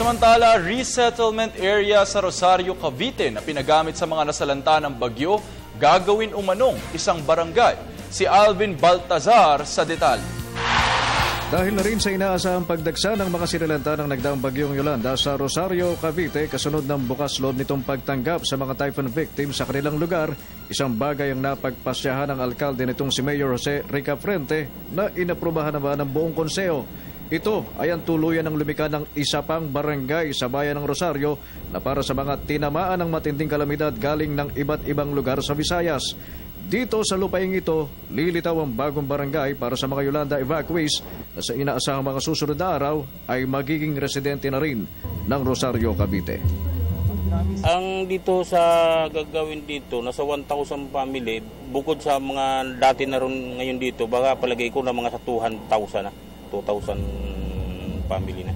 Samantala, resettlement area sa Rosario, Cavite na pinagamit sa mga nasalanta ng bagyo, gagawin umanong isang barangay. Si Alvin Baltazar sa detalye. Dahil na rin sa inaasahang pagdagsa ng mga sinalanta ng nagdaang bagyong Yolanda sa Rosario, Cavite, kasunod ng bukas loob nitong pagtanggap sa mga typhoon victims sa kanilang lugar, isang bagay ang napagpasyahan ng alkalde nitong si Mayor Jose Rica Frente na inaprubahan naman ng buong konseho. Ito ay ang tuluyan ng lumika ng isa pang barangay sa bayan ng Rosario na para sa mga tinamaan ng matinding kalamidad galing ng iba't ibang lugar sa Visayas. Dito sa lupaing ito, lilitaw ang bagong barangay para sa mga Yolanda evacuees na sa inaasahang mga susunod na araw ay magiging residente na rin ng Rosario, Cavite. Ang dito sa gagawin dito, nasa 1,000 family, bukod sa mga dati na rin ngayon dito, baka palagay ko na mga sa 2,000 na, 2,000 family na.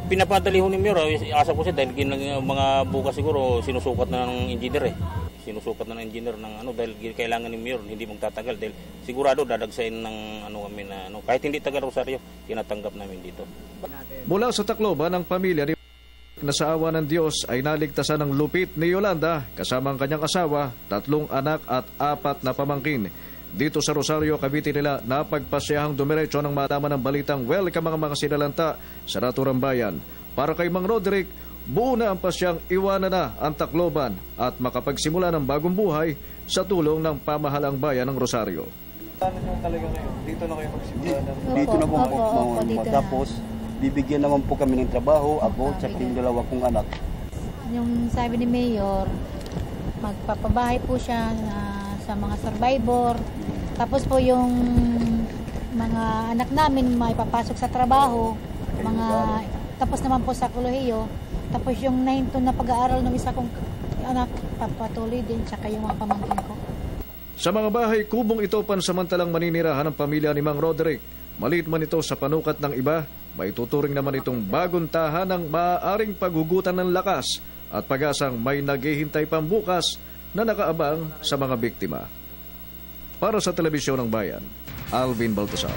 Pinapadali ho ni Mayor, asa ko siya dahil mga bukas siguro sinusukat na ng engineer Sinusukat na ng engineer ng dahil kailangan ni Mayor hindi magtatagal dahil sigurado dadagsain ng kami na kahit hindi taga Rosario tinatanggap namin dito. Mula sa Tacloban, ang pamilya ni na sa awa ng Diyos ay naligtasan ng lupit ni Yolanda kasama ang kanyang asawa, 3 anak at 4 na pamangkin. Dito sa Rosario, Cavite nila napagpasyahang dumiretso ng malaman ng balitang welcome ang mga sinalanta sa naturang bayan. Para kay Mang Roderick, buo na ang pasyang iwanan na ang Tacloban at makapagsimula ng bagong buhay sa tulong ng pamahalang bayan ng Rosario. Ano nyo talaga ngayon? Dito na kayo magsimula? Dito na po tapos bibigyan naman po kami ng trabaho, ako at yung 2 kong anak. Yung sabi ni Mayor, magpapabahay po siya sa mga survivor. Tapos po yung mga anak namin may papasok sa trabaho, tapos naman po sa kolehiyo. Tapos yung 9 na pag-aaral ng isa kong anak, papatuloy din, tsaka yung mga pamangkin ko. Sa mga bahay kubong ito pansamantalang maninirahan ng pamilya ni Mang Roderick. Maliit man ito sa panukat ng iba, may tuturing naman itong bagong tahanang maaaring paghugutan ng lakas at pag-asang may naghihintay pang bukas na nakaabang sa mga biktima. Para sa Telebisyon ng Bayan, Alvin Baltazar.